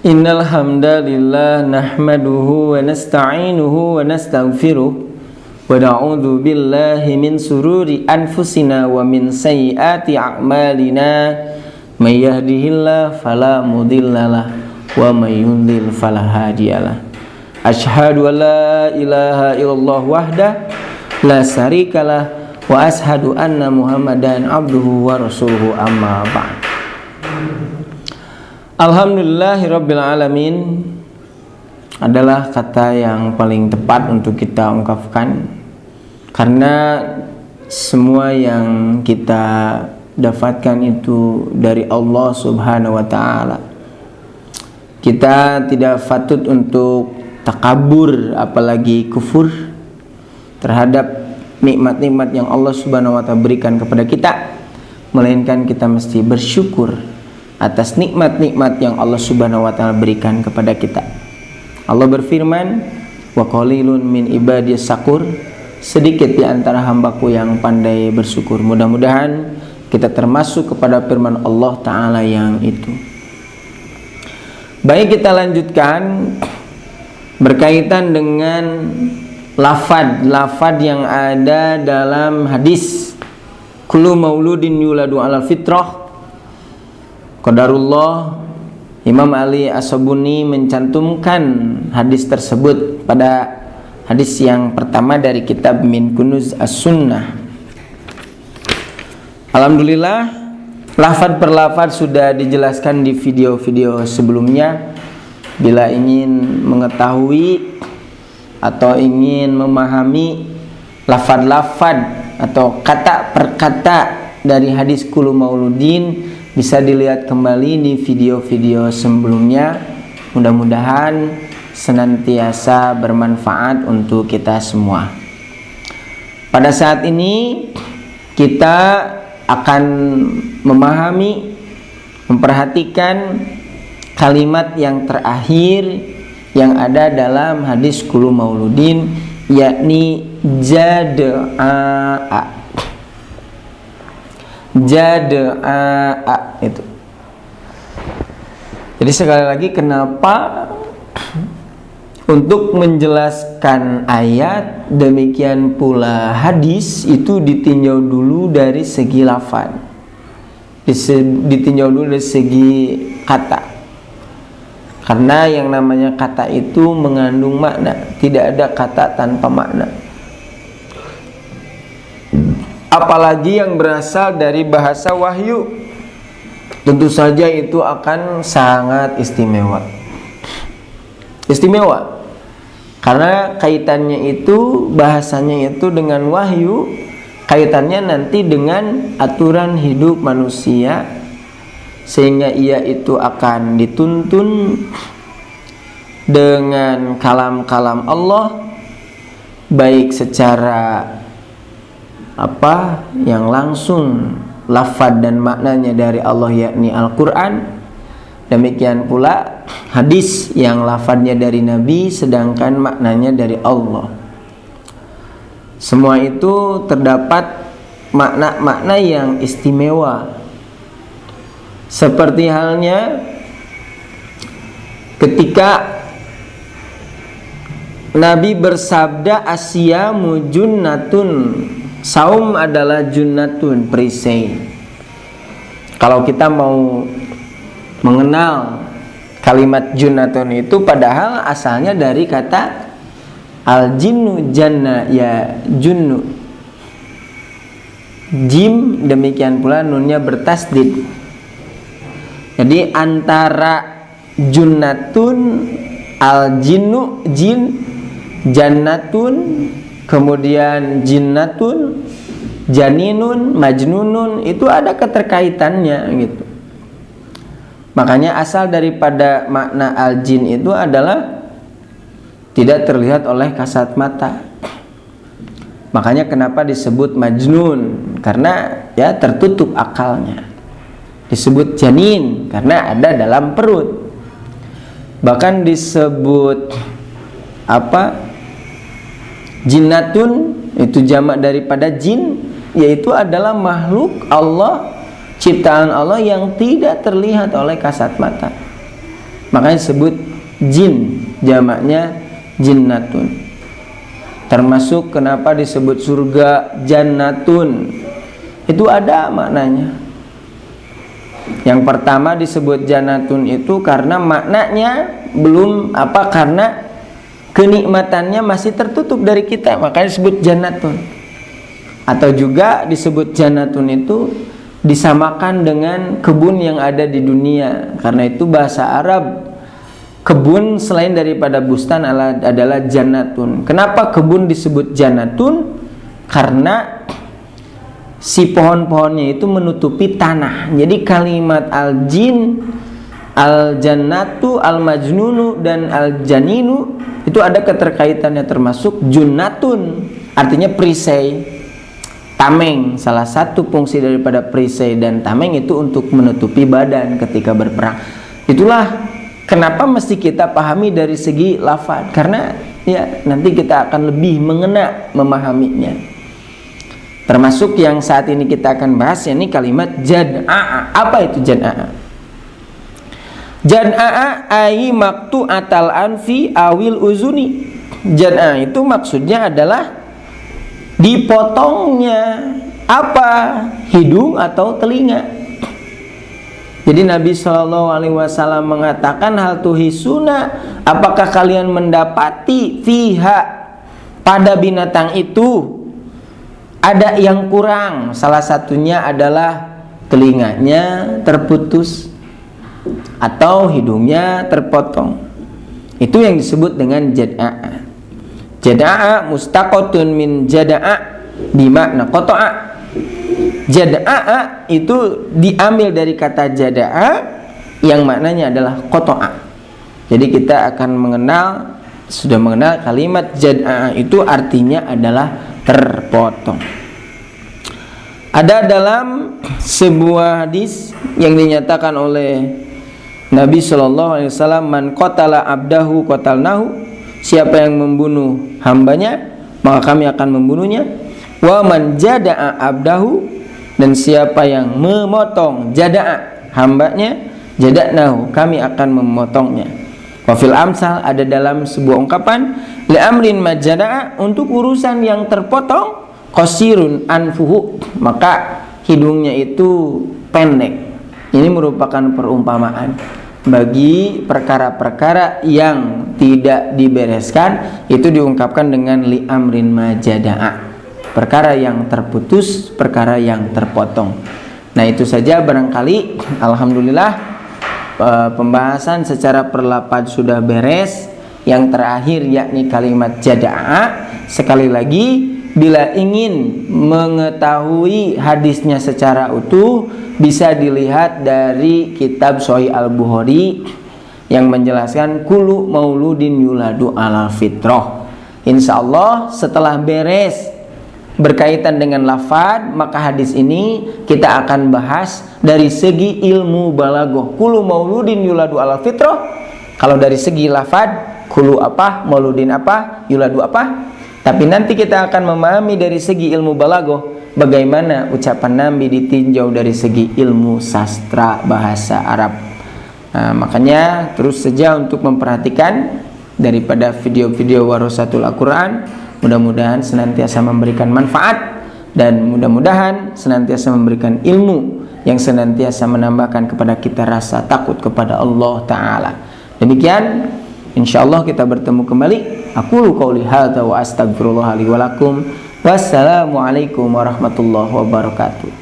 Innal hamdalillah nahmaduhu wa nasta'inuhu wa nastaghfiruh wa na'udzu billahi min sururi anfusina wa min sayyiati a'malina may yahdihillahu fala mudhillalah wa may yudhlil fala hadiyalah. Asyhadu an la ilaha illallah wahdahu la syarikalah wa asyhadu anna Muhammadan abduhu wa rasuluhu amma ba'd. Alhamdulillahirabbil alamin adalah kata yang paling tepat untuk kita ungkapkan, karena semua yang kita dapatkan itu dari Allah Subhanahu wa taala. Kita tidak patut untuk takabur apalagi kufur terhadap nikmat-nikmat yang Allah Subhanahu wa taala berikan kepada kita, melainkan kita mesti bersyukur atas nikmat-nikmat yang Allah Subhanahu wa taala berikan kepada kita. Allah berfirman, wa qalilun min ibadiyas syakur, sedikit di antara hambaku yang pandai bersyukur. Mudah-mudahan kita termasuk kepada firman Allah taala yang itu. Baik, kita lanjutkan berkaitan dengan lafad yang ada dalam hadis kullu mauludin yuladu alal fitrah. Qadarullah. Imam Ali As-Sabuni mencantumkan hadis tersebut pada hadis yang pertama dari kitab Min Kunuz As-Sunnah. Alhamdulillah, lafaz per lafaz sudah dijelaskan di video-video sebelumnya. Bila ingin mengetahui atau ingin memahami lafaz-lafaz atau kata per kata dari hadis kullu mauludin, bisa dilihat kembali di video-video sebelumnya. Mudah-mudahan senantiasa bermanfaat untuk kita semua. Pada saat ini kita akan memahami, memperhatikan kalimat yang terakhir yang ada dalam hadis kullu mauludin, yakni jada'a. Jada'a itu. Jadi sekali lagi, kenapa untuk menjelaskan ayat demikian pula hadis itu ditinjau dulu dari segi lafaz, ditinjau dulu dari segi kata, karena yang namanya kata itu mengandung makna, tidak ada kata tanpa makna. Apalagi yang berasal dari bahasa wahyu, tentu saja itu akan sangat istimewa. Istimewa karena kaitannya itu, bahasanya itu dengan wahyu, kaitannya nanti dengan aturan hidup manusia, sehingga ia itu akan dituntun dengan kalam-kalam Allah, baik secara yang langsung lafaz dan maknanya dari Allah, yakni Al-Quran. Demikian pula hadis yang lafaznya dari Nabi sedangkan maknanya dari Allah. Semua itu terdapat makna-makna yang istimewa. Seperti halnya ketika Nabi bersabda, asyamu junnatun, saum adalah junnatun, perisai. Kalau kita mau mengenal kalimat junnatun itu, padahal asalnya dari kata al-jinnu janna, ya junnu, jim, demikian pula nunnya bertasdid. Jadi antara junnatun, al-jinnu, jin, jannatun, kemudian jinnatun, janinun, majnunun, itu ada keterkaitannya gitu. Makanya asal daripada makna al-jin itu adalah tidak terlihat oleh kasat mata. Makanya kenapa disebut majnun, karena ya tertutup akalnya. Disebut janin karena ada dalam perut. Bahkan disebut jinnatun, itu jamak daripada jin, yaitu adalah makhluk Allah, ciptaan Allah yang tidak terlihat oleh kasat mata. makanya disebut jin, jamaknya jinnatun. Termasuk kenapa disebut surga jannatun, itu ada maknanya. Yang pertama disebut jannatun itu karena maknanya belum karena kenikmatannya masih tertutup dari kita, makanya disebut jannatun. Atau juga disebut jannatun itu disamakan dengan kebun yang ada di dunia, karena itu bahasa Arab kebun selain daripada bustan adalah jannatun. Kenapa kebun disebut jannatun? Karena si pohon-pohonnya itu menutupi tanah. Jadi kalimat al-jin, al-jannatu, al-majnunu, dan al-janinu itu ada keterkaitannya, termasuk junnatun, artinya perisai, tameng. Salah satu fungsi daripada perisai dan tameng itu untuk menutupi badan ketika berperang. Itulah kenapa mesti kita pahami dari segi lafaz, karena ya nanti kita akan lebih mengena memahaminya. Termasuk yang saat ini kita akan bahas, yakni kalimat jad'a. Apa itu jad'a? Jad'a ai maqtu'atal anfi awil uzuni. Jad'a itu maksudnya adalah dipotongnya hidung atau telinga. Jadi Nabi SAW mengatakan, hal tuhisuna, apakah kalian mendapati fiha, pada binatang itu ada yang kurang. Salah satunya adalah telinganya terputus atau hidungnya terpotong. Itu yang disebut dengan jad'a. Jad'a mustaqotun min jada'a bimakna qata'a. Jada'a itu diambil dari kata jada'a yang maknanya adalah qata'a. Jadi kita akan sudah mengenal kalimat jad'a itu artinya adalah terpotong. Ada dalam sebuah hadis yang dinyatakan oleh Nabi SAW, man qatala abdahu qatalnahu, siapa yang membunuh hambanya maka kami akan membunuhnya. Wa man jada'a abdahu, dan siapa yang memotong jada'a hambanya, jada'nahu, kami akan memotongnya. Wa fil amsal, ada dalam sebuah ungkapan, li amrin majada'a, untuk urusan yang terpotong, qasirun anfuhu, maka hidungnya itu pendek. Ini merupakan perumpamaan bagi perkara-perkara yang tidak dibereskan, itu diungkapkan dengan li amrin majada'a, perkara yang terputus, perkara yang terpotong. Nah itu saja barangkali. Alhamdulillah pembahasan secara perlafaz sudah beres. Yang terakhir yakni kalimat jada'a. Sekali lagi, bila ingin mengetahui hadisnya secara utuh, bisa dilihat dari kitab Sahih Al-Bukhari yang menjelaskan kullu mauludin yuladu ala fitrah. Insyaallah setelah beres berkaitan dengan lafaz, maka hadis ini kita akan bahas dari segi ilmu balaghah. Kullu mauludin yuladu ala fitrah. Kalau dari segi lafaz, kullu apa, mauludin apa, yuladu apa. Tapi nanti kita akan memahami dari segi ilmu balaghah, bagaimana ucapan Nabi ditinjau dari segi ilmu sastra bahasa Arab. Nah, makanya terus saja untuk memperhatikan daripada video-video Warasatul Al-Quran. Mudah-mudahan senantiasa memberikan manfaat, dan mudah-mudahan senantiasa memberikan ilmu yang senantiasa menambahkan kepada kita rasa takut kepada Allah Ta'ala. Demikian, insyaallah kita bertemu kembali. Aqulu qouli hadza wa astaghfirullah li wa lakum. Wassalamualaikum warahmatullahi wabarakatuh.